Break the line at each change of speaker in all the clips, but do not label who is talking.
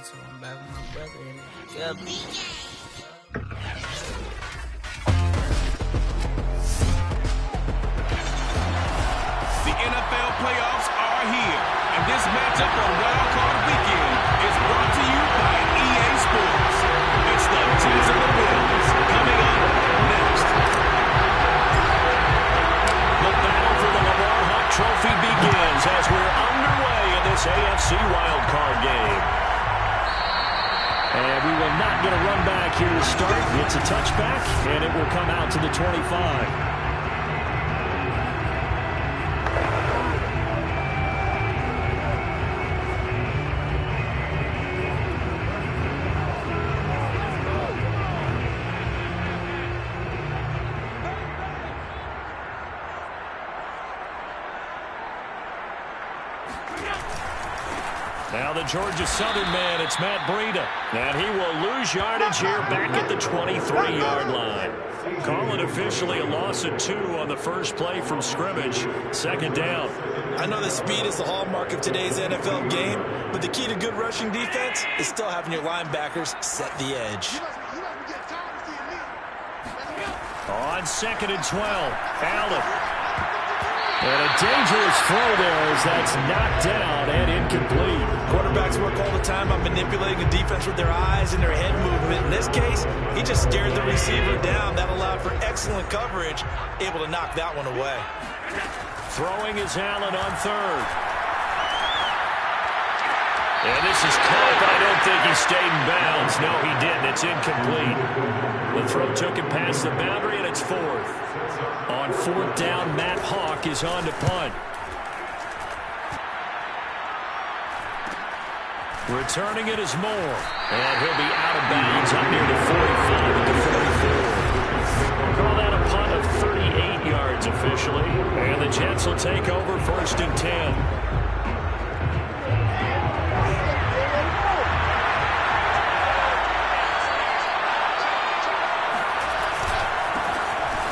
So I'm back with my brother and together.
The NFL playoffs are here, and this matchup on Wild Card Weekend is brought to you by EA Sports. It's the Tens of the Bills coming up next. The battle for the Lamar Hunt Trophy begins as we're underway in this AFC Wild Card game.
And we will not get a run back here to start. It's a touchback, and it will come out to the 25. Now the Georgia Southern man, it's Matt Breida. And he will lose yardage here back at the 23-yard line. Call it officially a loss of 2 on the first play from scrimmage. Second down.
I know that speed is the hallmark of today's NFL game, but the key to good rushing defense is still having your linebackers set the edge.
On 2nd and 12, Allen. And a dangerous throw there as that's knocked down and incomplete.
Quarterbacks work all the time on manipulating the defense with their eyes and their head movement. In this case, he just stared the receiver down. That allowed for excellent coverage, able to knock that one away.
Throwing is Allen on 3rd. And this is caught, but I don't think he stayed in bounds. No, he didn't. It's incomplete. The throw took him past the boundary, and it's 4th. On 4th down, Matt Hawk is on to punt. Returning it is Moore. And he'll be out of bounds up near the 45 at the 44. We'll call that a punt of 38 yards officially. And the Jets will take over 1st and 10.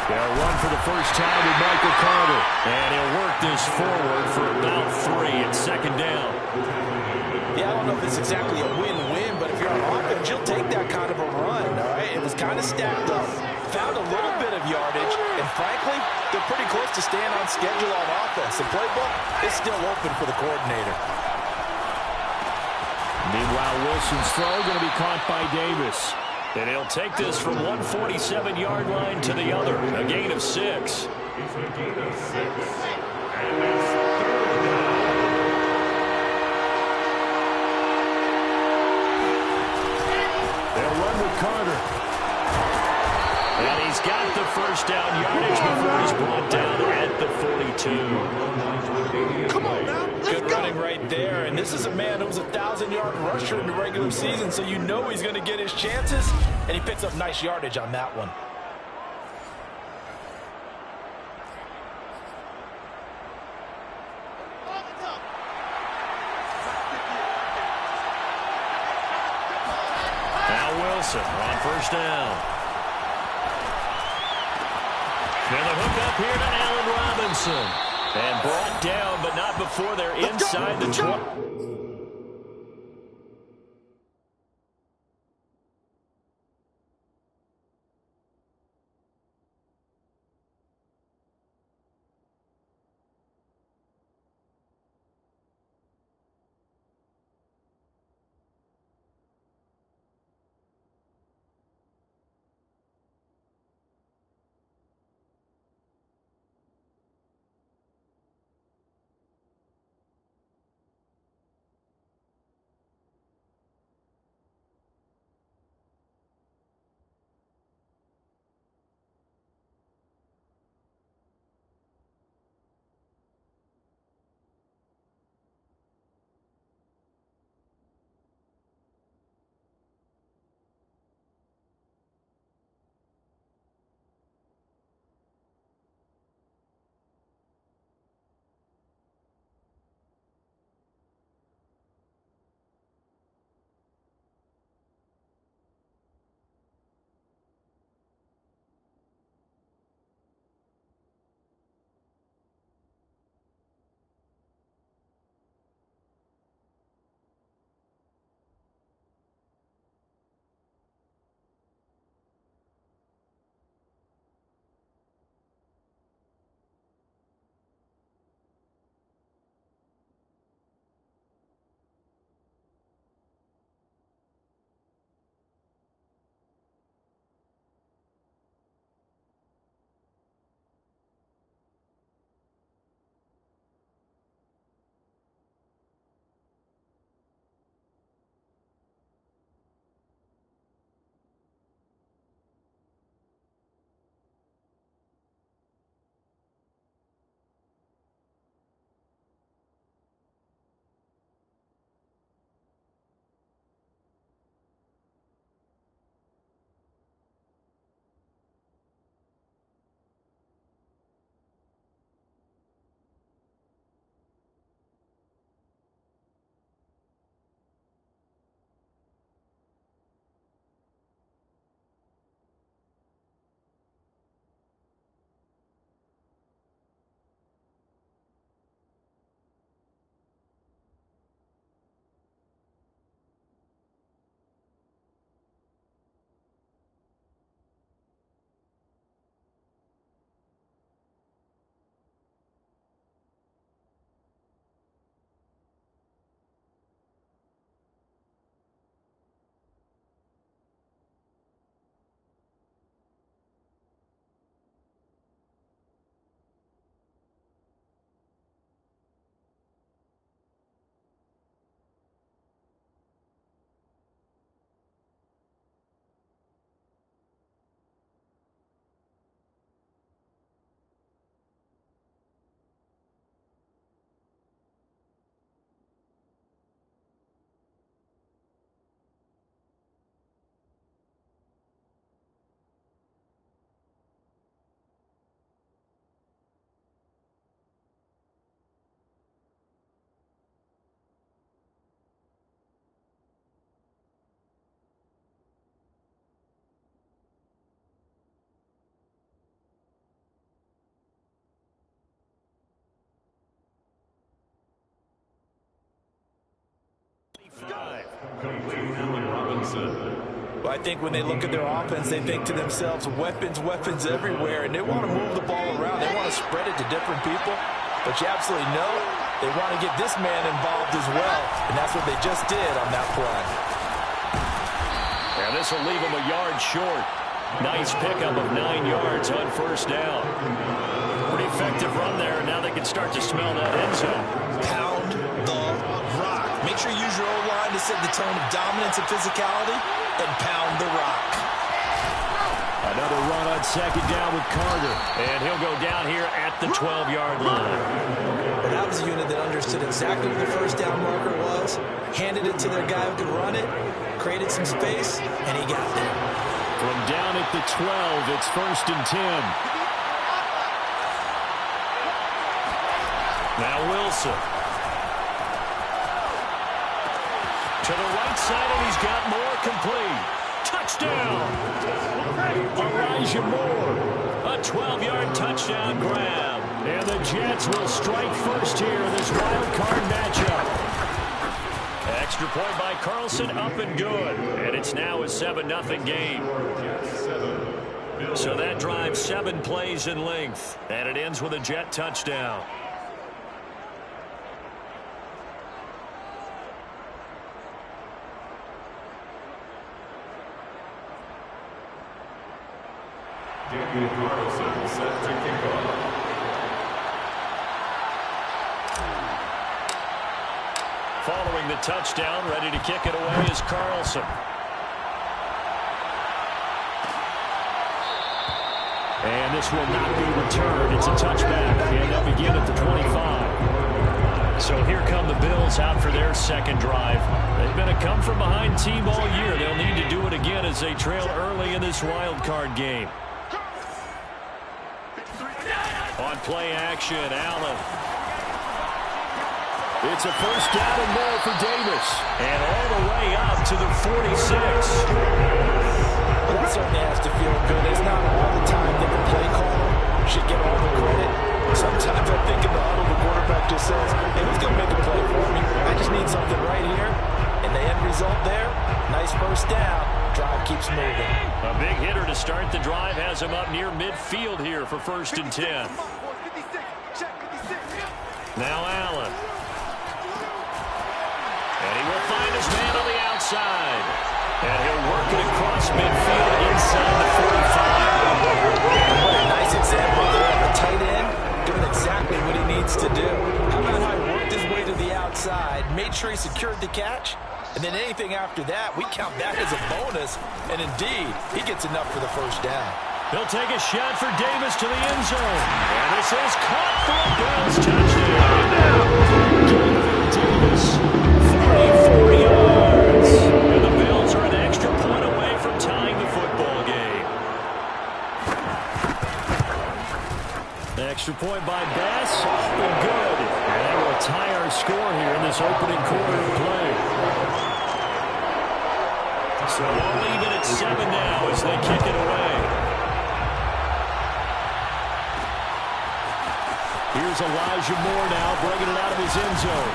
They'll run for the first time with Michael Carter. And he'll work this forward for about 3 at 2nd down.
Yeah, I don't know if it's exactly a win-win, but if you're on offense, you'll take that kind of a run, all right? It was kind of stacked up. Found a little bit of yardage, and frankly, they're pretty close to staying on schedule on offense. The playbook is still open for the coordinator.
Meanwhile, Wilson's throw going to be caught by Davis. And he'll take this from 147-yard line to the other. A gain of 6.
It's a gain of 6. And it's 3rd down.
They'll run with Carter. And he's got the first down yardage before he's brought down at the 42.
Come on now. Good running right there, and this is a man who was a 1,000-yard rusher in the regular season, so you know he's going to get his chances, and he picks up nice yardage on that one.
Now Wilson on 1st down. And the hook up here to Allen Robinson. And brought down, but not before they're inside the 20.
Well, I think when they look at their offense, they think to themselves, weapons, weapons everywhere, and they want to move the ball around. They want to spread it to different people, but you absolutely know they want to get this man involved as well, and that's what they just did on that play.
And this will leave him a yard short. Nice pickup of 9 yards on first down. Pretty effective run there, and now they can start to smell that end zone.
Pound the rock. Make sure you use your O-line to set the tone of dominance and physicality, and pound the rock.
Another run on second down with Carter, and he'll go down here at the 12-yard line.
But that was a unit that understood exactly what the first down marker was, handed it to their guy who could run it, created some space, and he got there.
From down at the 12, it's 1st and 10. Now Wilson. To the right side, and he's got more complete. Touchdown! Elijah Moore. A 12-yard touchdown grab. And the Jets will strike first here in this wild card matchup. Extra point by Carlson, up and good. And it's now a 7-0 game. So that drive 7 plays in length. And it ends with a Jet touchdown.
Daniel Carlson set to kick off.
Following the touchdown, ready to kick it away is Carlson. And this will not be returned. It's a touchback, and they'll begin at the 25. So here come the Bills out for their second drive. They've been a come-from-behind team all year. They'll need to do it again as they trail early in this wild card game. On play action, Allen. It's a first down and more for Davis. And all the way up to the 46.
Well, that certainly has to feel good. It's not all the time that the play caller should get all the credit. Sometimes I think in the huddle, the quarterback just says, hey, who's going to make a play for me? I just need something right here. And the end result there, nice first down. Drive keeps moving.
A big hitter to start the drive has him up near midfield here for 1st and 10. Now Allen. And he will find his man on the outside. And he'll work it across midfield inside the 45.
Nice example there of a tight end doing exactly what he needs to do. How about how he worked his way to the outside, made sure he secured the catch, and then anything after that, we count that as a bonus. And indeed, he gets enough for the first down.
He'll take a shot for Davis to the end zone. And this is caught for a Bills touchdown. Davis, 44 yards. And the Bills are an extra point away from tying the football game. The extra point by Bass, and good. And that will tie our score here in this opening quarter of play. So we'll leave it at 7 now as they kick it away. Here's Elijah Moore now bringing it out of his end zone.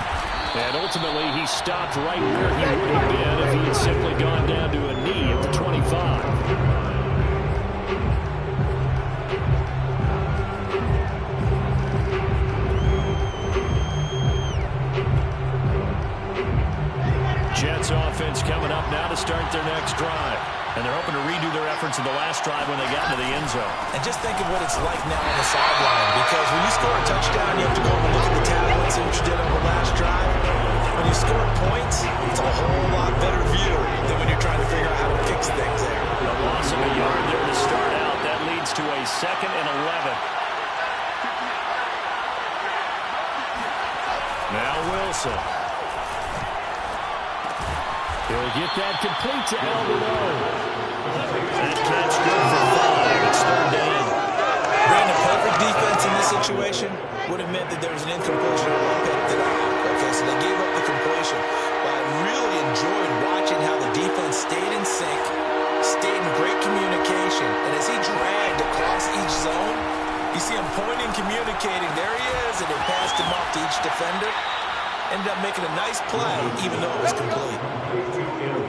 And ultimately he stopped right where he would have been if he had simply gone down to a knee at the 25. Jets offense coming up now to start their next drive. And they're hoping to redo their efforts in the last drive when they got into the end zone.
And just think of what it's like now on the sideline, because when you score a touchdown, you have to go and look at the tablet and see what you did on the last drive. When you score points, it's a whole lot better view than when you're trying to figure out how to fix things there.
A loss of a yard there to start out. That leads to a 2nd and 11. Now Wilson. He'll get that complete to Alvarado. That catch good for 5. It's 3rd down.
Being a perfect defense in this situation would have meant that there was an incompletion or one pick to the half. Okay, so they gave up the completion. But I really enjoyed watching how the defense stayed in sync, stayed in great communication. And as he dragged across each zone, you see him pointing, communicating. There he is, and they passed him off to each defender. ended up making a nice play, even though it was complete.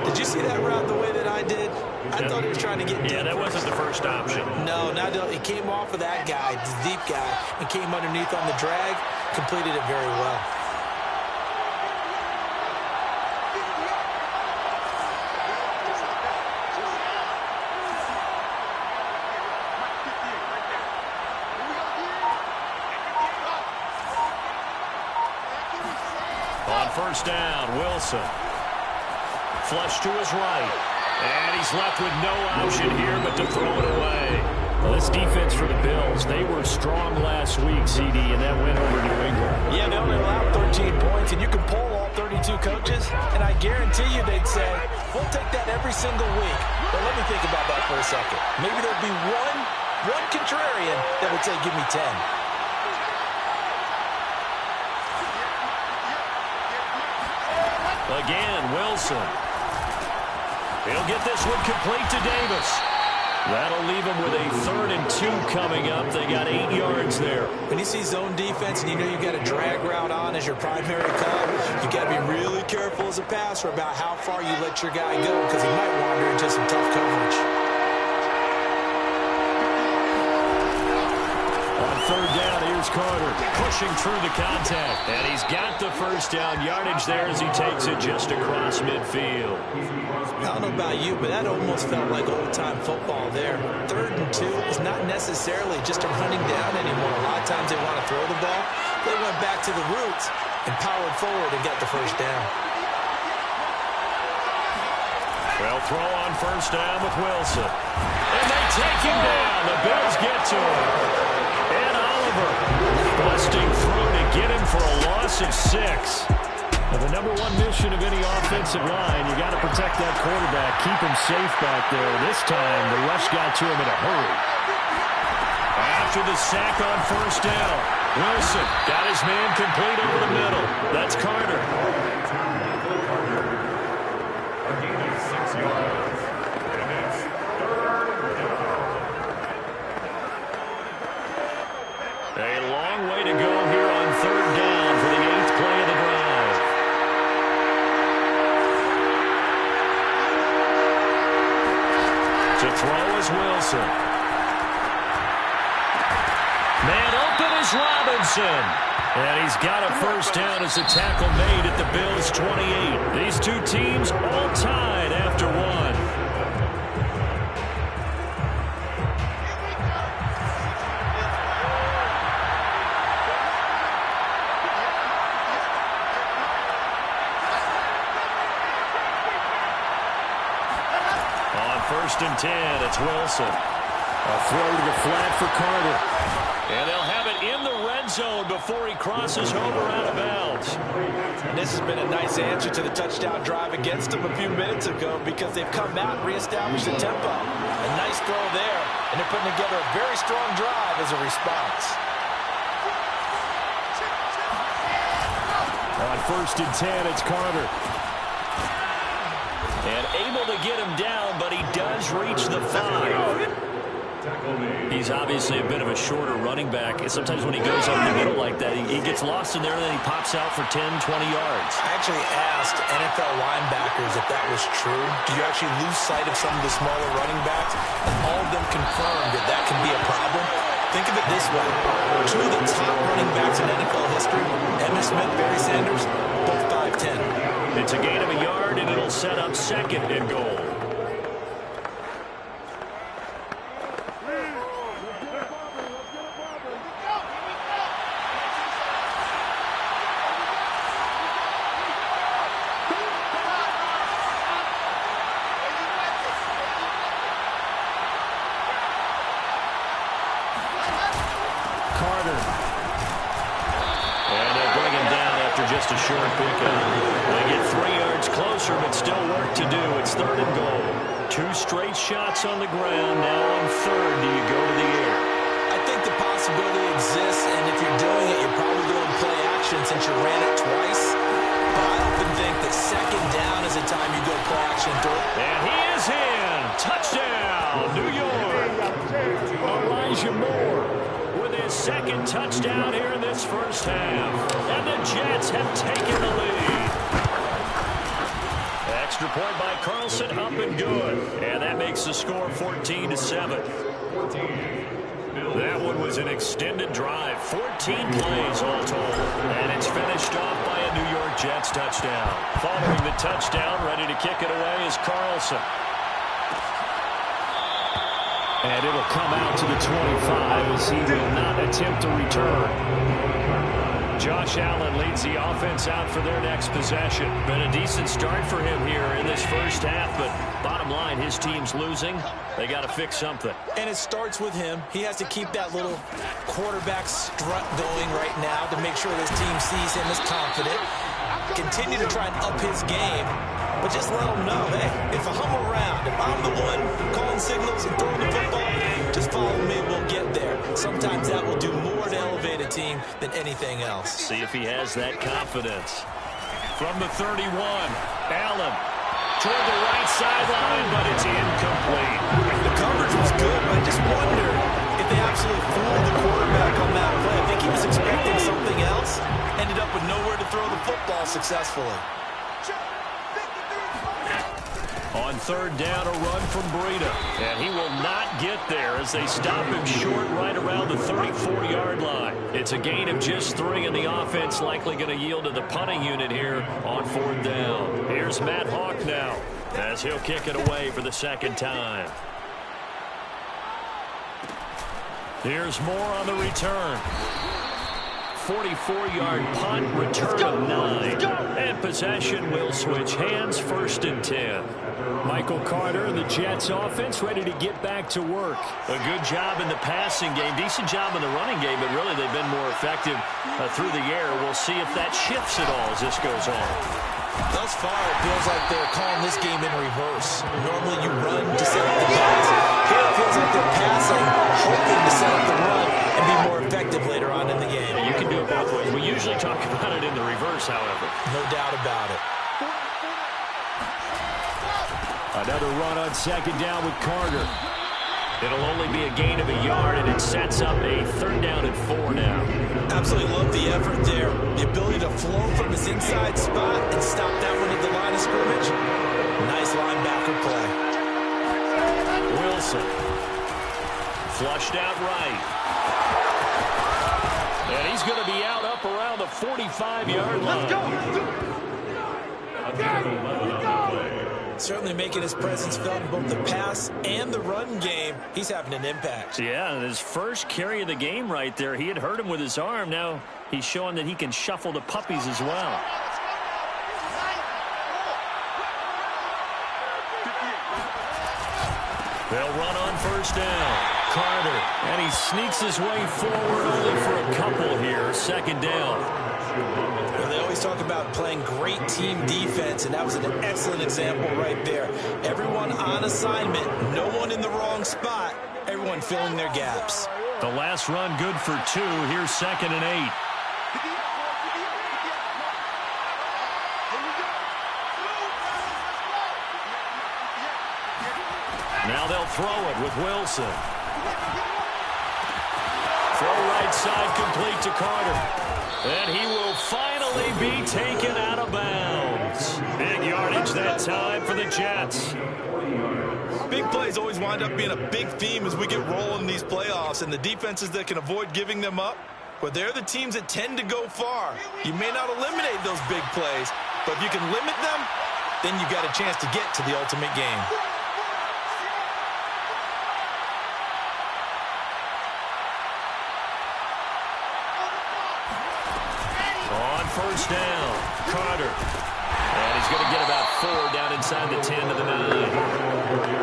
Did you see that route the way that I did? I thought he was trying to get deep.
Yeah, that wasn't the first option.
No, it came off of that guy, the deep guy, and came underneath on the drag, completed it very well.
On first down, Wilson. Flush to his right. And he's left with no option here but to throw it away. Well, this defense for the Bills, they were strong last week, CD, and that win over New England.
Yeah, they only allowed 13 points, and you can poll all 32 coaches, and I guarantee you they'd say, we'll take that every single week. But let me think about that for a second. Maybe there'd be one contrarian that would say, give me 10.
Again, Wilson. He'll get this one complete to Davis. That'll leave him with a 3rd and 2 coming up. They got 8 yards there.
When you see zone defense and you know you've got a drag route on as your primary call, you've got to be really careful as a passer about how far you let your guy go because he might wander into some tough coverage.
On 3rd down, here's Carter pushing through the contact. And he's got the first down yardage there as he takes it just across midfield.
I don't know about you, but that almost felt like old-time football there. 3rd and 2 is not necessarily just a running down anymore. A lot of times they want to throw the ball. They went back to the roots and powered forward and got the first down.
Well, throw on first down with Wilson. And they take him down. The Bills get to him. And Oliver busting through to get him for a loss of 6. Well, the #1 mission of any offensive line, you got to protect that quarterback, keep him safe back there. This time, the rush got to him in a hurry. After the sack on first down, Wilson got his man complete over the middle. That's Carter. A long way to go here on 3rd down for the 8th play of the drive. To throw is Wilson. Man open is Robinson. And he's got a first down as a tackle made at the Bills' 28. These two teams all tied after 1. First and 10, it's Wilson. A throw to the flat for Carter. And they'll have it in the red zone before he crosses over out of bounds.
And this has been a nice answer to the touchdown drive against them a few minutes ago because they've come out and reestablished the tempo. A nice throw there, and they're putting together a very strong drive as a response.
On first and 10, it's Carter. And able to get him down, but he does reach the 5. He's obviously a bit of a shorter running back. And sometimes when he goes up the middle like that, he gets lost in there, and then he pops out for 10, 20 yards.
I actually asked NFL linebackers if that was true. Do you actually lose sight of some of the smaller running backs? And all of them confirmed that that can be a problem. Think of it this way. 2 of the top running backs in NFL history, Emmitt Smith, Barry Sanders, both 5'10".
It's a gain of a yard, and it'll set up 2nd and goal. Carter. And they'll bring him down after just a short pickup. They get 3 yards closer, but still work to do. It's 3rd and goal. 2 straight shots on the ground. Now on 3rd, do you go to the air?
I think the possibility exists, and if you're doing it, you're probably doing play action since you ran it twice. But I often think that 2nd down is the time you go play action through.
And he is in. Touchdown, New York. Elijah Moore with his 2nd touchdown here in this this first half. And the Jets have taken the lead. Extra point by Carlson, up and good. And that makes the score 14-7. That one was an extended drive, 14 plays all told. And it's finished off by a New York Jets touchdown. Following the touchdown, ready to kick it away is Carlson. And it'll come out to the 25 as he will not attempt to return. Josh Allen leads the offense out for their next possession. Been a decent start for him here in this first half, but bottom line, his team's losing. They got to fix something.
And it starts with him. He has to keep that little quarterback strut going right now to make sure this team sees him as confident. Continue to try and up his game, but just let him know, hey, if I hum around, if I'm the one calling signals and throwing the football, just follow me, we'll get there. Sometimes that will do more to elevate a team than anything else.
See if he has that confidence. From the 31, Allen toward the right sideline, but it's incomplete.
The coverage was good, but I just wonder if they absolutely fooled the quarterback on that play. I think he was expecting something else. Ended up with nowhere to throw the football successfully.
On third down, a run from Breida. And he will not get there as they stop him short right around the 34-yard line. It's a gain of just 3, and the offense likely going to yield to the punting unit here on fourth down. Here's Matt Hawk now as he'll kick it away for the second time. Here's Moore on the return. 44-yard punt, return of 9. And possession will switch hands, 1st and 10. Michael Carter and the Jets offense ready to get back to work. A good job in the passing game, decent job in the running game, but really they've been more effective through the air. We'll see if that shifts at all as this goes on.
Thus far, it feels like they're calling this game in reverse. Normally you run to set up the pass. Here it feels like they're passing, hoping to set up the run and be more effective later on in the game.
You can do it both ways. We usually talk about it in the reverse, however.
No doubt about it.
Another run on second down with Carter. It'll only be a gain of a yard, and it sets up a 3rd down and 4 now.
Absolutely love the effort there. The ability to flow from his inside spot and stop that one at the line of scrimmage. Nice linebacker play.
Wilson. Flushed out right. And he's going to be out up around the 45-yard line.
Let's go! Certainly making his presence felt in both the pass and the run game. He's having an impact.
Yeah, and his first carry of the game right there, he had hurt him with his arm. Now he's showing that he can shuffle the puppies as well. They'll run on 1st down. Carter, and he sneaks his way forward only for a couple here. 2nd down.
Well, they always talk about playing great team defense, and that was an excellent example right there. Everyone on assignment, no one in the wrong spot, everyone filling their gaps.
The last run good for 2. Here's 2nd and 8. Now they'll throw it with Wilson. Throw right side complete to Carter. And he will finally be taken out of bounds. Big yardage that time for the Jets.
Big plays always wind up being a big theme as we get rolling in these playoffs, and the defenses that can avoid giving them up, but they're the teams that tend to go far. You may not eliminate those big plays, but if you can limit them, then you got a chance to get to the ultimate game.
On 1st down, Carter. And he's going to get about 4 down inside the 10 to the 9.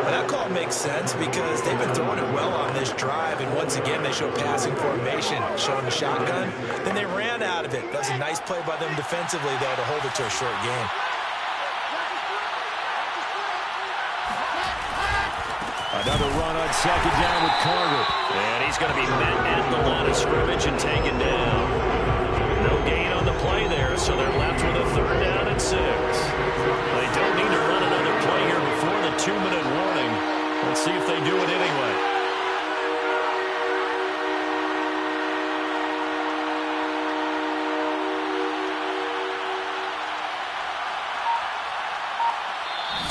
Well, that call makes sense because they've been throwing it well on this drive, and once again they show passing formation, showing the shotgun. Then they ran out of it. That was a nice play by them defensively, though, to hold it to a short game.
Another run on 2nd down with Carter. And he's going to be met at the line of scrimmage and taken down. No gain on the play there, so they're left with a 3rd down and 6. They don't need to run another play here before the 2-minute warning. Let's see if they do it anyway.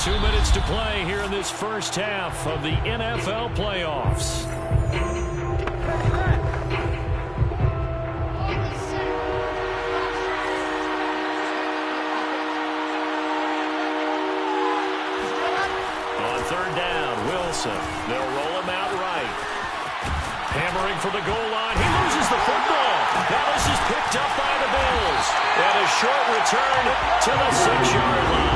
2 minutes to play here in this first half of the NFL playoffs. On third down, Wilson. They'll roll him out right. Hammering for the goal line. He loses the football. Now this is picked up by the Bills. And a short return to the 6-yard line.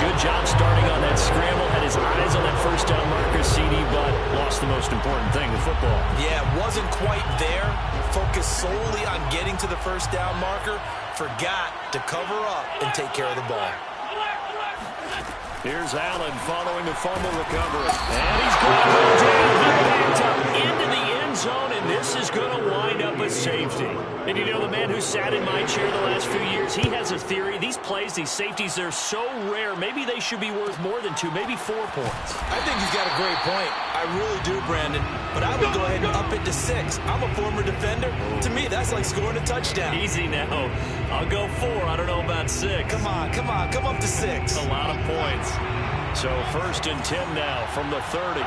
Good job starting on that scramble. Had his eyes on that first down marker, CD, but lost the most important thing, the football.
Yeah, wasn't quite there. Focused solely on getting to the first down marker. Forgot to cover up and take care of the ball.
Here's Allen following the fumble recovery. And he's going to go down. He backed up into the end zone, and this is going to wind up a safety. And you know, the man who sat in my chair the last few years, he has a theory. These plays, these safeties, they're so rare. Maybe they should be worth more than 2, maybe 4 points.
I think he's got a great point. I really do, Brandon. But I would go ahead and up it to 6. I'm a former defender. To me, that's like scoring a touchdown.
Easy now. I'll go 4. I don't know about 6.
Come on. Come up to 6.
A lot of points. So 1st and 10 now from the 30.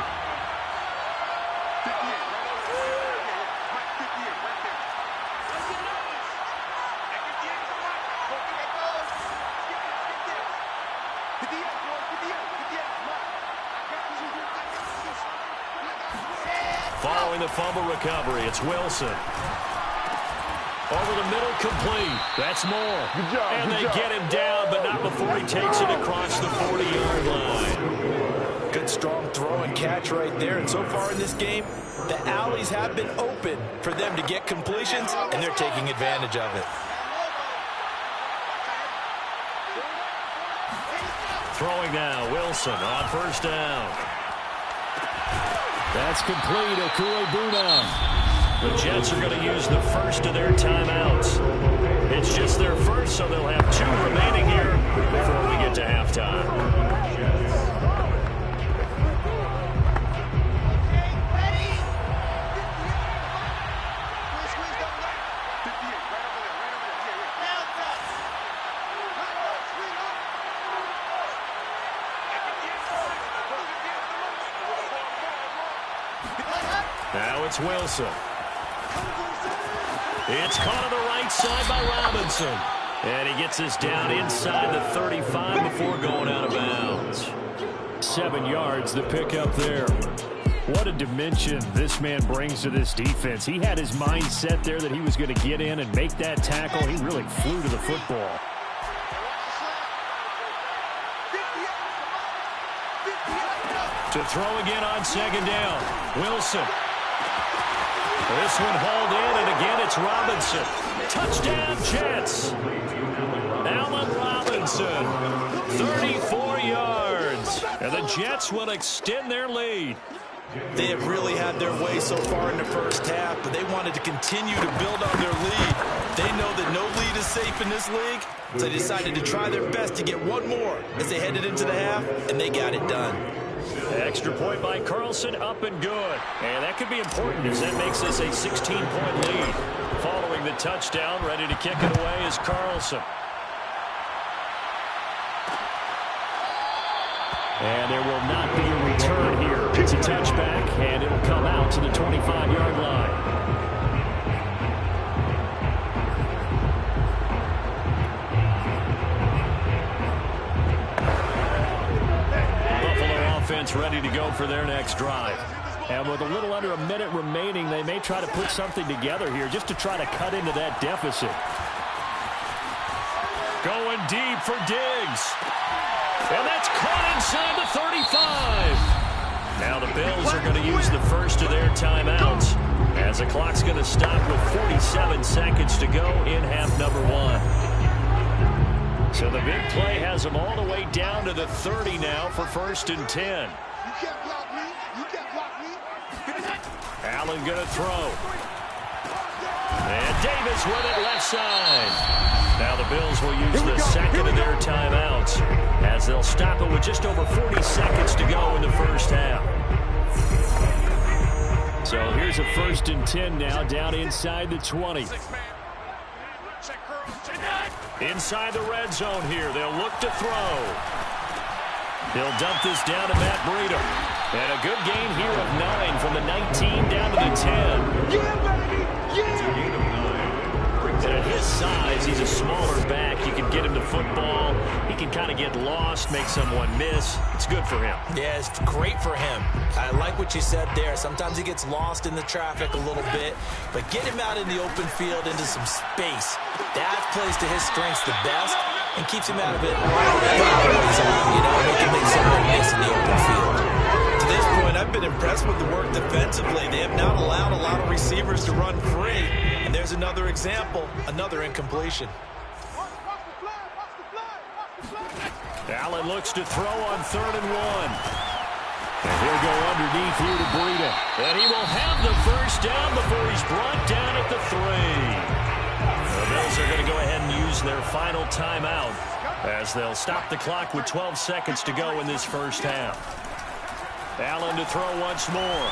Following the fumble recovery, it's Wilson. Over the middle, complete. That's Moore.
Good job.
And they get him down, but not before he takes it across the 40-yard line.
Good strong throw and catch right there. And so far in this game, the alleys have been open for them to get completions, and they're taking advantage of it.
Throwing now, Wilson on 1st down. That's complete. Okuegbuna. The Jets are going to use the first of their timeouts. It's just their first, so they'll have 2 remaining here before we get to halftime. Now it's Wilson. It's caught on the right side by Robinson. And he gets this down inside the 35 before going out of bounds. 7 yards, the pickup there. What a dimension this man brings to this defense. He had his mind set there that he was going to get in and make that tackle. He really flew to the football. To throw again on 2nd down. Wilson. This one hauled in, and again it's Robinson. Touchdown, Jets. Allen Robinson, 34 yards. And the Jets will extend their lead.
They have really had their way so far in the first half, but they wanted to continue to build on their lead. They know that no lead is safe in this league, so they decided to try their best to get one more as they headed into the half, and they got it done.
Extra point by Carlson, up and good. And that could be important as that makes this a 16-point lead. Following the touchdown, ready to kick it away is Carlson. And there will not be a return here. It's a touchback, and it'll come out to the 25-yard line. Offense ready to go for their next drive. And with a little under a minute remaining, they may try to put something together here just to try to cut into that deficit. Going deep for Diggs. And that's caught inside the 35. Now the Bills are going to use the first of their timeouts as the clock's going to stop with 47 seconds to go in half number 1. So the big play has them all the way down to the 30 now for 1st and 10. Allen going to throw. And Davis with it left side. Now the Bills will use the second of their timeouts as they'll stop it with just over 40 seconds to go in the first half. So here's a 1st and 10 now down inside the 20. Inside the red zone here. They'll look to throw. He'll dump this down to Matt Breida. And a good gain here of 9 from the 19 down to the 10. It's a gain of 9. And at his size, he's a smaller back. You can get him to football. He can kind of get lost, make someone miss. It's good for him.
Yeah, it's great for him. I like what you said there. Sometimes he gets lost in the traffic a little bit, but get him out in the open field into some space. That plays to his strengths the best and keeps him out of it. He can make someone miss in the open field.
To this point, I've been impressed with the work defensively. They have not allowed a lot of receivers to run free. And there's another example, another incompletion.
Allen looks to throw on 3rd and 1. And he'll go underneath here to Breida. And he will have the first down before he's brought down at the 3. The Bills are going to go ahead and use their final timeout as they'll stop the clock with 12 seconds to go in this first half. Allen to throw once more.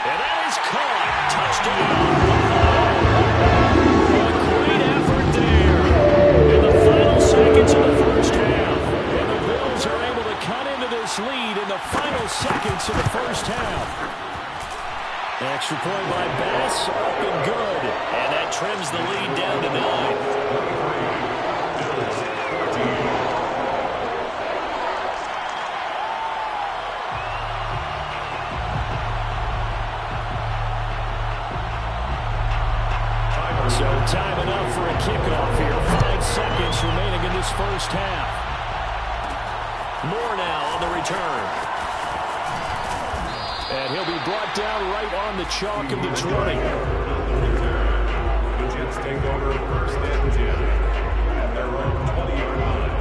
And that is caught. Touchdown. A great effort there in the final seconds of the first half. And the Bills are able to cut into this lead in the final seconds of the first half. Extra point by Bass, up and good. And that trims the lead down to 9. So time enough for a kickoff here. 5 seconds remaining in this first half. Moore now on the return. And he'll be brought down right on the chalk of the 20.
The Jets take over 1st and 10 at their own 20-yard line.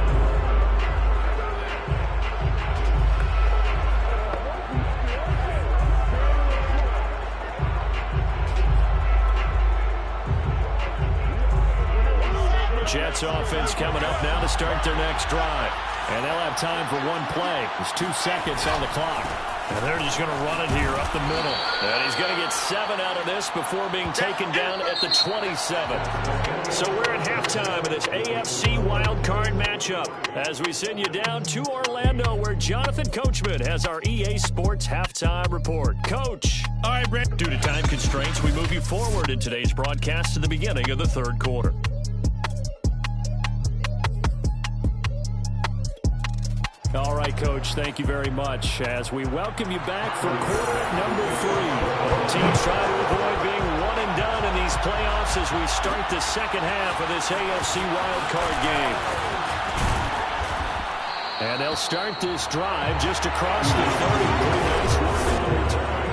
Jets offense coming up now to start their next drive. And they'll have time for one play. There's 2 seconds on the clock. And they're just going to run it here up the middle. And he's going to get 7 out of this before being taken down at the 27. So we're at halftime of this AFC wildcard matchup as we send you down to Orlando where Jonathan Coachman has our EA Sports halftime report. Coach. All right, Brent. Due to time constraints, we move you forward in today's broadcast to the beginning of the 3rd quarter. All right, Coach, thank you very much as we welcome you back for quarter number 3. Teams try to avoid being one and done in these playoffs as we start the second half of this AFC wildcard game. And they'll start this drive just across the 30. Pretty nice work on the return.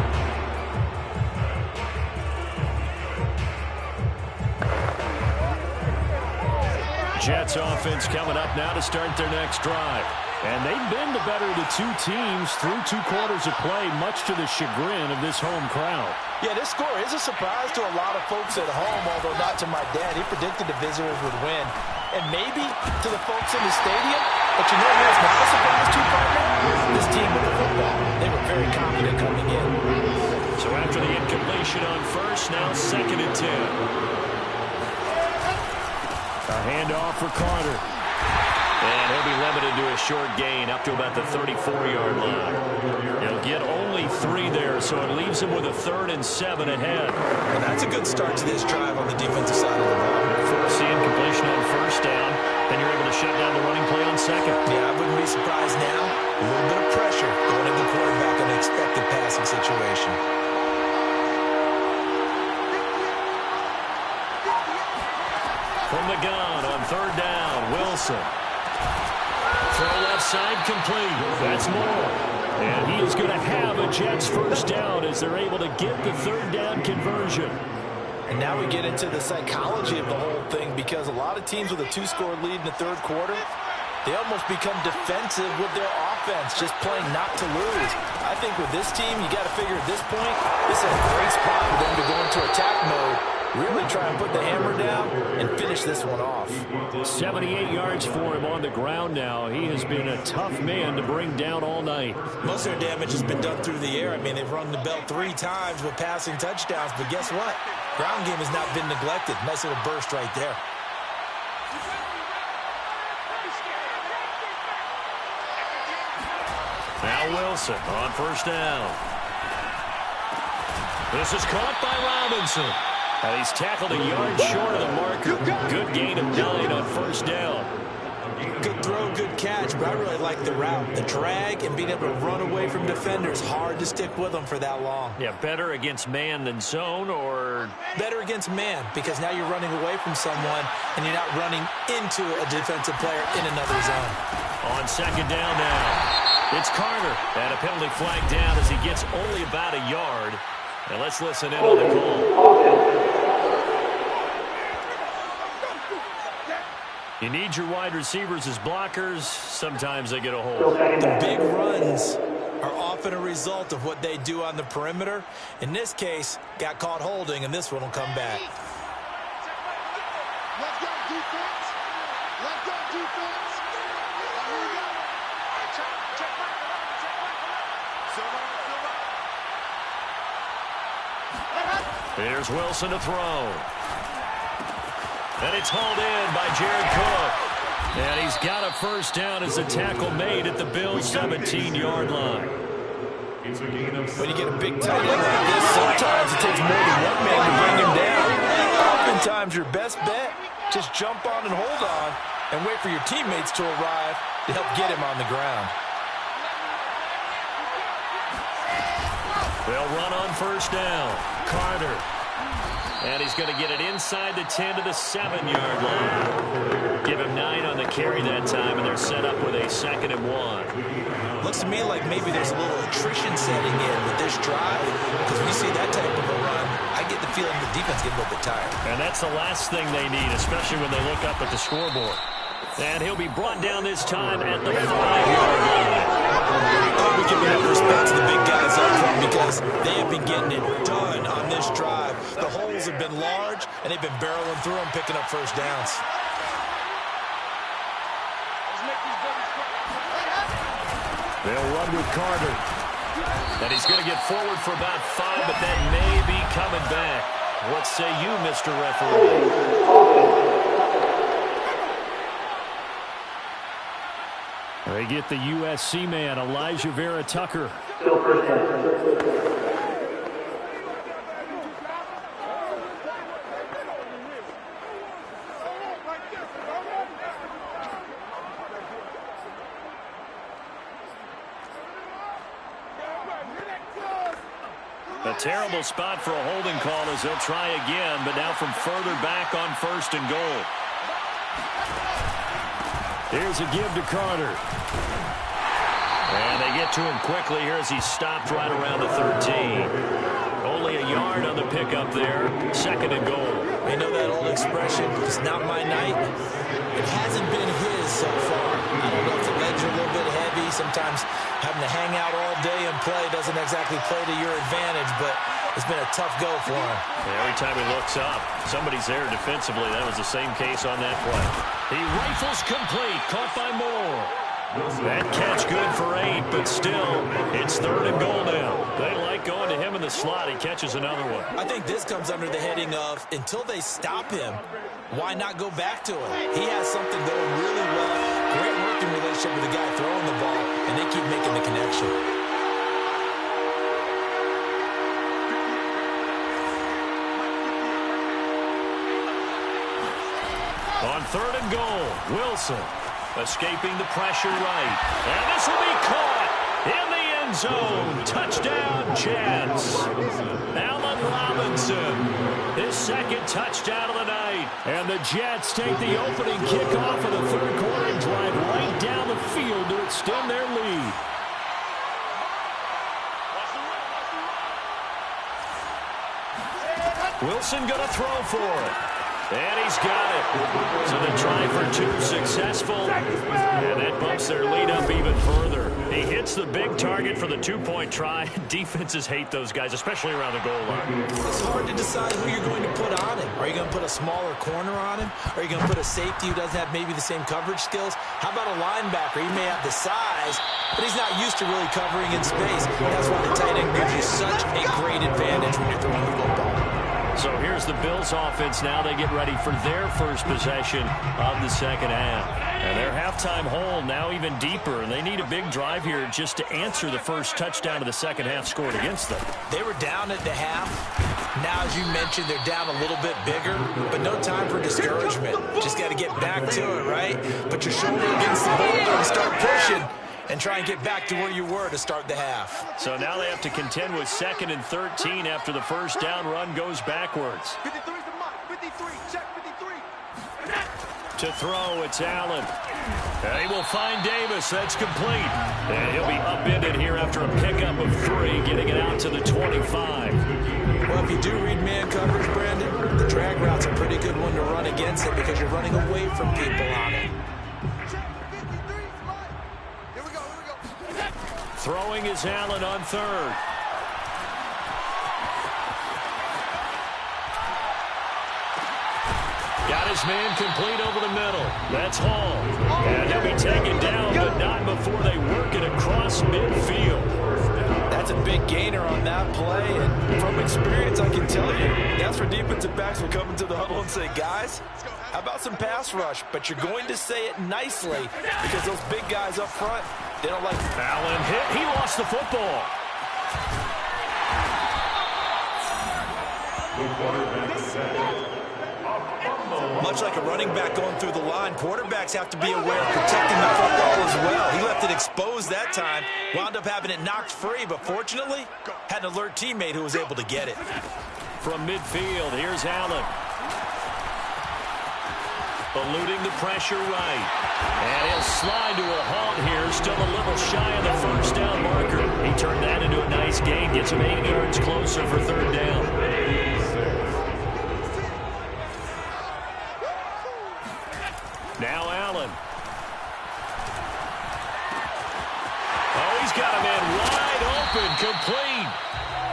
Jets offense coming up now to start their next drive. And they've been the better of the 2 teams through 2 quarters of play, much to the chagrin of this home crowd.
Yeah, this score is a surprise to a lot of folks at home, although not to my dad. He predicted the visitors would win. And maybe to the folks in the stadium, but you know who's not a surprise to, partner? This team with the football. They were very confident coming in.
So after the incompletion on first, now 2nd and 10. A handoff for Carter. And he'll be limited to a short gain up to about the 34-yard line. He'll get only 3 there, so it leaves him with a 3rd and 7 ahead.
And that's a good start to this drive on the defensive side of the ball.
Force the incompletion on first down, then you're able to shut down the running play on 2nd.
Yeah, I wouldn't be surprised now. A little bit of pressure going into the quarterback in an expected passing situation.
From the gun on 3rd down, Wilson. Throw left side complete. That's Moore. And he is going to have a Jets first down as they're able to get the 3rd down conversion.
And now we get into the psychology of the whole thing because a lot of teams with a 2-score lead in the 3rd quarter, they almost become defensive with their offense, just playing not to lose. I think with this team, you got to figure at this point, this is a great spot for them to go into attack mode, really try and put the hammer down and finish this one off.
78 yards for him on the ground now. He has been a tough man to bring down all night.
Most of their damage has been done through the air. I mean, they've rung the bell 3 times with passing touchdowns, but guess what? Ground game has not been neglected. Nice little burst right there.
Now Wilson on first down. This is caught by Robinson. And he's tackled a yard short of the marker. Good gain of 9 on first down.
Good throw, good catch, but I really like the route. The drag and being able to run away from defenders. Hard to stick with them for that long.
Yeah, better against man than zone, or
better against man, because now you're running away from someone and you're not running into a defensive player in another zone.
On second down now, it's Carter. And a penalty flag down as he gets only about a yard. And let's listen in on the call. You need your wide receivers as blockers. Sometimes they get a hold.
The big runs are often a result of what they do on the perimeter. In this case, got caught holding, and this one will come back.
Let's go, defense. Let's go, defense. Here we go. Check back.
Here's Wilson to throw. And it's hauled in by Jared Cook. And he's got a first down as the tackle made at the Bills' 17-yard line.
When you get a big tight end like this, sometimes it takes more than one man to bring him down. Oftentimes, your best bet, just jump on and hold on and wait for your teammates to arrive to help get him on the ground.
They'll run on first down. Carter. And he's going to get it inside the 10 to the 7-yard line. Give him 9 on the carry that time, and they're set up with a 2nd and 1.
Looks to me like maybe there's a little attrition setting in with this drive, because when you see that type of a run, I get the feeling the defense gets a little bit tired.
And that's the last thing they need, especially when they look up at the scoreboard. And he'll be brought down this time at the 5-yard line.
We give enough respect to the big guys up front, because they have been getting it done on this drive. The holes have been large, and they've been barreling through them, picking up first downs.
They'll run with Carter. And he's going to get forward for about 5, but that may be coming back. What say you, Mr. Referee? They get the USC man, Elijah Vera Tucker.
Still first down.
A terrible spot for a holding call as they'll try again, but now from further back on 1st and goal. Here's a give to Carter. And they get to him quickly here as he stopped right around the 13. Only a yard on the pickup there. 2nd and goal.
You know that old expression, it's not my night. It hasn't been his so far. I don't know if the legs are a little bit heavy. Sometimes having to hang out all day and play doesn't exactly play to your advantage, but it's been a tough go for him.
Every time he looks up, somebody's there defensively. That was the same case on that play. He rifles complete, caught by Moore. That catch good for 8, but still, it's 3rd and goal now. They like going to him in the slot. He catches another one.
I think this comes under the heading of, until they stop him, why not go back to him? He has something going really well. Great working relationship with the guy throwing the ball, and they keep making the connection.
On 3rd and goal, Wilson escaping the pressure right. And this will be caught in the end zone. Touchdown, Jets. Allen Robinson, his 2nd touchdown of the night. And the Jets take the opening kickoff of the 3rd quarter and drive right down the field to extend their lead. Wilson going to throw for it. And he's got it. So the try for 2 successful. And that bumps their lead up even further. He hits the big target for the 2-point try. Defenses hate those guys, especially around the goal line.
It's hard to decide who you're going to put on him. Are you going to put a smaller corner on him? Are you going to put a safety who doesn't have maybe the same coverage skills? How about a linebacker? He may have the size, but he's not used to really covering in space. That's why the tight end gives you such a great advantage when you're throwing the football.
So here's the Bills offense now. They get ready for their first possession of the second half. And their halftime hole now even deeper. And they need a big drive here just to answer the first touchdown of the second half scored against them.
They were down at the half. Now, as you mentioned, they're down a little bit bigger, but no time for discouragement. Just got to get back to it, right? Put your shoulder against the boulder and start pushing and try and get back to where you were to start the half.
So now they have to contend with 2nd and 13 after the first down run goes backwards.
53 is the mark. 53. Check 53.
To throw, it's Allen. And he will find Davis. That's complete. And he'll be upended here after a pickup of 3, getting it out to the 25.
Well, if you do read man coverage, Brandon, the drag route's a pretty good one to run against it because you're running away from people on it.
Here we go.
Throwing is Allen on 3rd. Got his man complete over the middle. That's Hall. And he'll be taken down, but not before they work it across midfield.
That's a big gainer on that play, and from experience, I can tell you, that's where defensive backs will come into the huddle and say, guys, how about some pass rush? But you're going to say it nicely because those big guys up front, they don't like...
Allen hit. He lost the football.
Much like a running back going through the line, quarterbacks have to be aware of protecting the football as well. He left it exposed that time, wound up having it knocked free, but fortunately, had an alert teammate who was able to get it.
From midfield, here's Allen. Eluding the pressure right. And he'll slide to a halt here, still a little shy of the first down marker. He turned that into a nice gain, gets him 8 yards closer for 3rd down. Now Allen. Oh, he's got a man wide open, complete.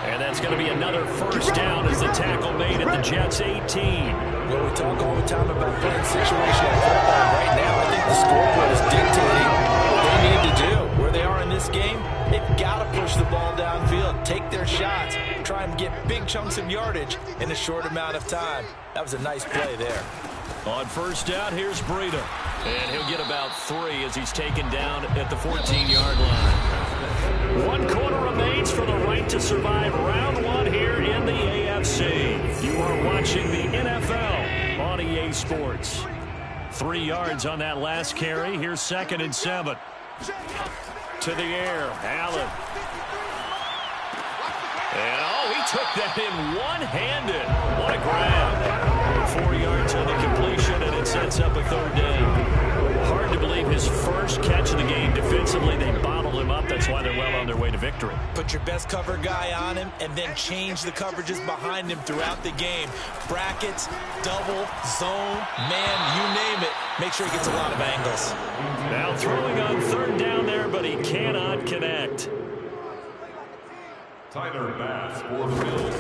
And that's going to be another first down as the tackle made at the Jets' 18.
Well, we talk all the time about playing situational football. Right now, I think the scoreboard is dictating what they need to do. Where they are in this game, they've got to push the ball downfield, take their shots, try and get big chunks of yardage in a short amount of time. That was a nice play there.
On first down, here's Breida. And he'll get about 3 as he's taken down at the 14-yard line. 1 quarter remains for the right to survive round 1 here in the AFC. You are watching the NFL on EA Sports. 3 yards on that last carry. Here's 2nd and 7. To the air, Allen. And, oh, he took that in one-handed. What a grab. 4 yards on the completion, and it sets up a 3rd down. Hard to believe his first catch of the game. Defensively, they bottled him up. That's why they're well on their way to victory.
Put your best cover guy on him and then change the coverages behind him throughout the game. Brackets, double, zone, man, you name it. Make sure he gets a lot of angles.
Now throwing on 3rd down there, but he cannot connect.
Tyler Bass for the Bills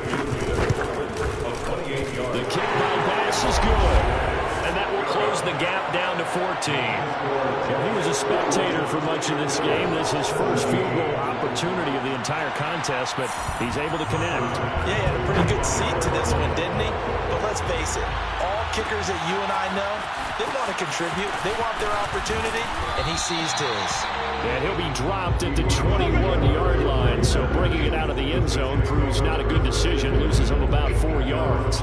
of 28 yards.
The kick by Bass is good. And that will close the gap down to 14. He was a spectator for much of this game. This is his first field goal opportunity of the entire contest, but he's able to connect.
Yeah, he had a pretty good seat to this one, didn't he? But let's face it, all kickers that you and I know, they want to contribute. They want their opportunity, and he seized his.
And he'll be dropped at the 21-yard line, so bringing it out of the end zone proves not a good decision. Loses him about 4 yards.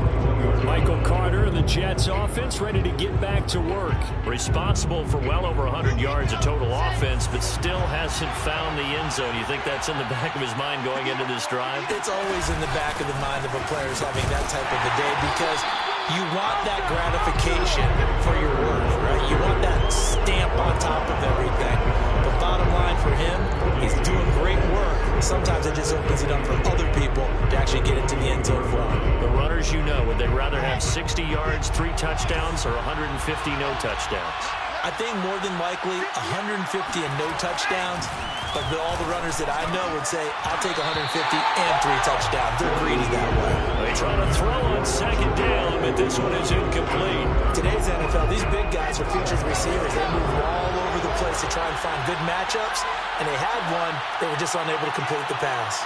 Michael Carter and the Jets offense ready to get back to work. Responsible for well over 100 yards of total offense, but still hasn't found the end zone. You think that's in the back of his mind going into this drive?
It's always in the back of the mind of a player having that type of a day because you want that gratification for your work, right? You want that stamp on top of everything. But bottom line for him, he's doing great work. Sometimes it just opens it up for other people to actually get into the end zone for him.
The runners, you know, would they rather have 60 yards, 3 touchdowns, or 150 no touchdowns?
I think more than likely 150 and no touchdowns. But all the runners that I know would say, I'll take 150 and 3 touchdowns. They're greedy that way.
They try to throw on 2nd down, but this one is incomplete.
Today's NFL, these big guys are featured receivers. They move all over the place to try and find good matchups. And they had one. They were just unable to complete the pass.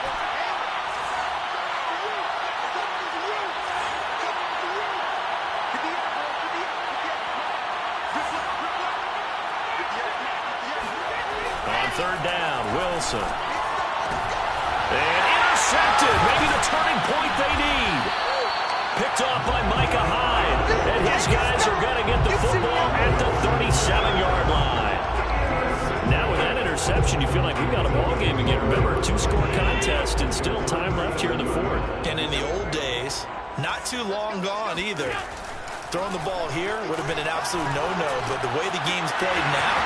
third down. Wilson. And intercepted. Maybe the turning point they need. Picked off by Micah Hyde. And his guys are going to get the football at the 37-yard line. Now with that interception, you feel like we've got a ball game again. Remember, 2-score contest and still time left here in the fourth.
And in the old days, not too long gone either. Throwing the ball here would have been an absolute no-no, but the way the game's played now,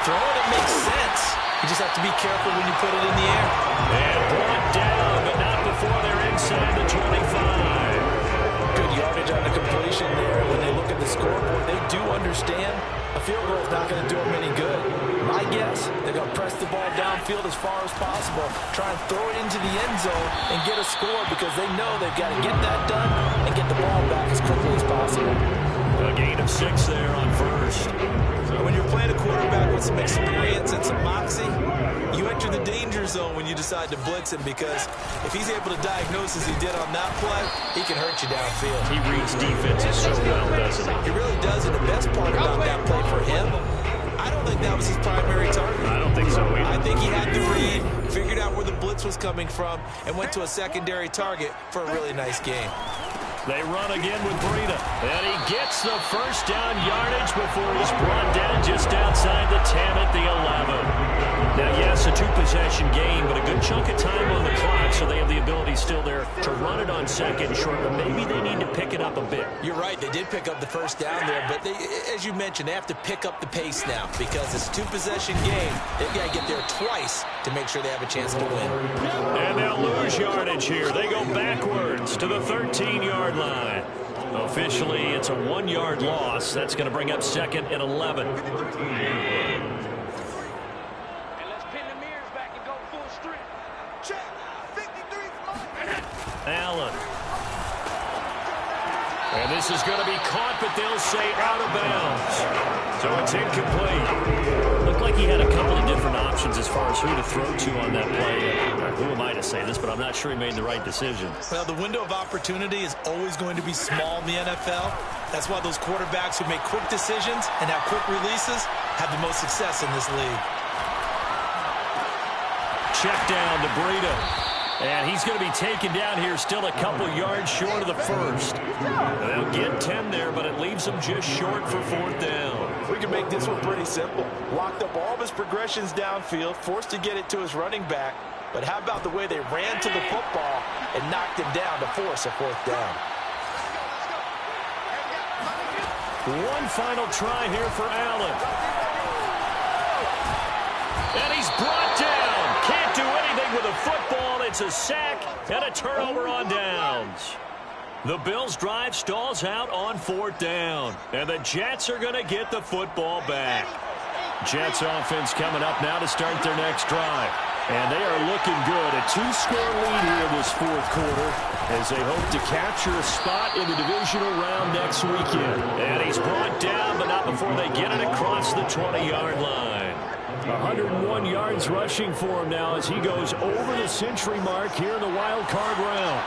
throwing it makes sense. You just have to be careful when you put it in the air.
And brought down, but not before they're inside the 25.
Good yardage on the completion there. When they look at the scoreboard, they do understand a field goal is not going to do them any good. My guess, they're going to press the ball downfield as far as possible, try and throw it into the end zone and get a score because they know they've got to get that done and get the ball back as quickly as possible.
A gain of 6 there on first.
When you're playing a quarterback with some experience and some moxie, you enter the danger zone when you decide to blitz him because if he's able to diagnose as he did on that play, he can hurt you downfield.
He reads defenses so well, doesn't he?
He really does, and the best part about that play for him, I don't think that was his primary target.
I don't think so either.
I think he had the read, figured out where the blitz was coming from, and went to a secondary target for a really nice game.
They run again with Breida. And he gets the first down yardage before he's brought down just outside the 10 at the 11. Now, yes, a 2-possession game, but a good chunk of time on the clock, so they have the ability still there to run it on second and short, but maybe they need to pick it up a bit.
You're right. They did pick up the first down there, but as you mentioned, they have to pick up the pace now because it's a 2-possession game. They've got to get there twice to make sure they have a chance to win.
And they'll lose yardage here. They go backwards to the 13-yard line. Officially, it's a 1-yard loss. That's going to bring up 2nd and 11. Allen. And this is going to be caught, but they'll say out of bounds. So it's incomplete. Looked like he had a couple of different options as far as who to throw to on that play. Who am I to say this, but I'm not sure he made the right decision.
Well, the window of opportunity is always going to be small in the NFL. That's why those quarterbacks who make quick decisions and have quick releases have the most success in this league.
Check down to Breida. And he's going to be taken down here still a couple yards short of the first. They'll get 10 there, but it leaves them just short for 4th down.
We can make this one pretty simple. Locked up all of his progressions downfield, forced to get it to his running back. But how about the way they ran to the football and knocked him down to force a 4th down?
One final try here for Allen. And he's brought down. Can't do anything with a football. It's a sack and a turnover on downs. The Bills' drive stalls out on 4th down. And the Jets are going to get the football back. Jets offense coming up now to start their next drive. And they are looking good. A 2-score lead here this 4th quarter as they hope to capture a spot in the divisional round next weekend. And he's brought down, but not before they get it across the 20-yard line. 101 yards rushing for him now as he goes over the century mark here in the wild card round.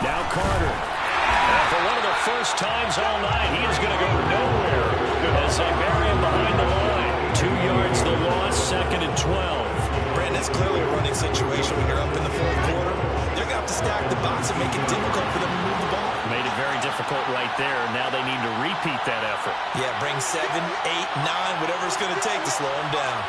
Now Carter. And for one of the first times all night, he is going to go nowhere as they bury him behind the line. 2 yards the loss, 2nd and 12.
Brandon, it's clearly a running situation when you're up in the 4th quarter. They're going to have to stack the box and make it difficult for them to move the ball.
Made it very difficult right there. Now they need to repeat that effort.
Yeah, bring 7, 8, 9, whatever it's going to take to slow them down.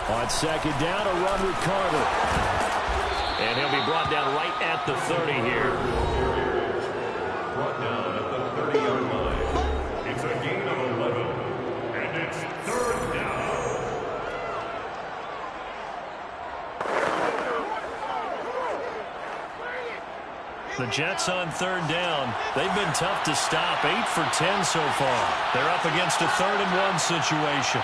On 2nd down, a run with Carter. And he'll be brought down right at the 30 here.
Brought down at the 30-yard line. It's a gain of 11. And it's 3rd down.
The Jets on 3rd down. They've been tough to stop. 8 for 10 so far. They're up against a 3rd and 1 situation.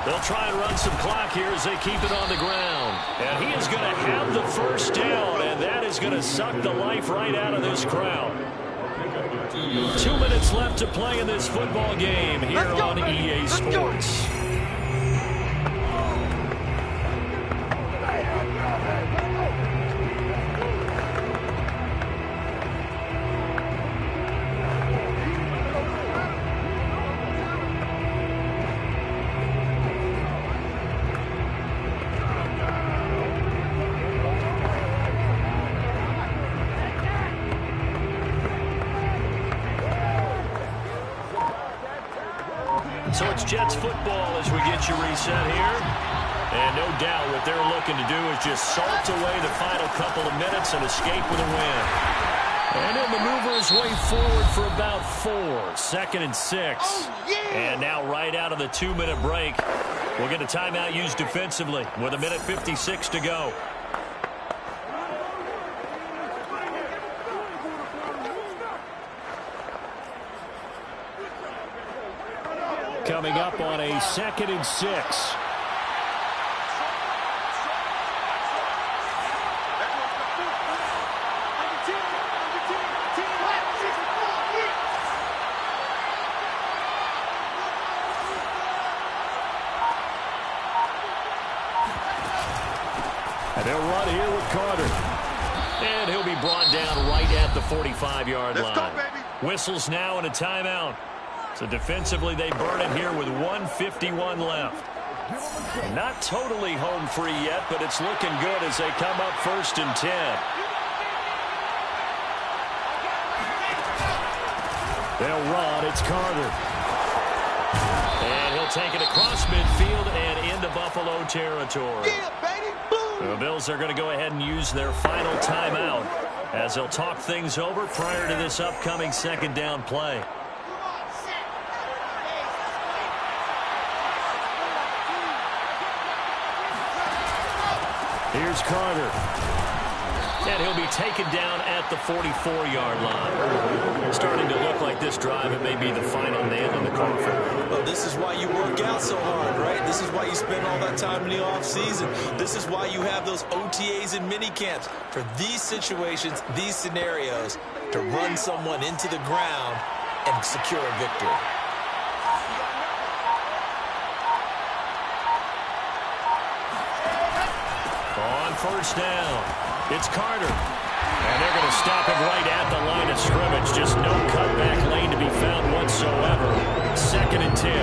They'll try and run some clock here as they keep it on the ground. And he is going to have the first down, and that is going to suck the life right out of this crowd. 2 minutes left to play in this football game here on EA Sports. So it's Jets football as we get you reset here. And no doubt what they're looking to do is just salt away the final couple of minutes and escape with a win. And he'll maneuver his way forward for about 4. 2nd and 6.
Oh, yeah.
And now right out of the 2-minute break, we'll get a timeout used defensively with 1:56 to go. Coming up on a 2nd and 6. And they'll run here with Carter. And he'll be brought down right at the 45-yard line.
Let's go, baby.
Whistles now and a timeout. So defensively, they burn it here with 1:51 left. Not totally home free yet, but it's looking good as they come up 1st and 10. They'll run. It's Carter. And he'll take it across midfield and into Buffalo territory.
Yeah, baby. Boom.
The Bills are going to go ahead and use their final timeout as they'll talk things over prior to this upcoming 2nd down play. Here's Carter. And he'll be taken down at the 44-yard line. Starting to look like this drive, it may be the final nail in the coffin.
Well, this is why you work out so hard, right? This is why you spend all that time in the offseason. This is why you have those OTAs and mini camps for these situations, these scenarios, to run someone into the ground and secure a victory.
On 1st down, it's Carter. And they're going to stop him right at the line of scrimmage. Just no cutback lane to be found whatsoever. 2nd and 10.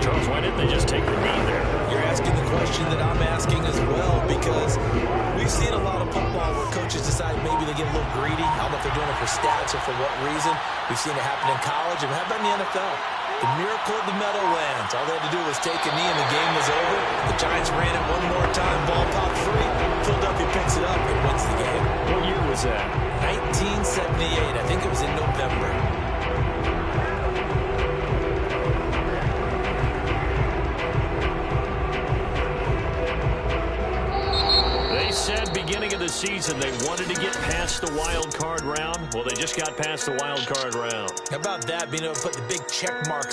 Charles, why didn't they just take the knee there?
You're asking the question that I'm asking as well, because we've seen a lot of football where coaches decide maybe they get a little greedy. I don't know if they're doing it for stats or for what reason. We've seen it happen in college, and how about in the NFL? The miracle of the Meadowlands. All they had to do was take a knee and the game was over. The Giants ran it one more time. Ball popped free. Philadelphia picks it up and wins the game.
What year was that?
1978. I think it was in November.
They said beginning of the season they wanted to get past the wild card round. Well, they just got past the wild card round.
How about that, being able to put the big check marks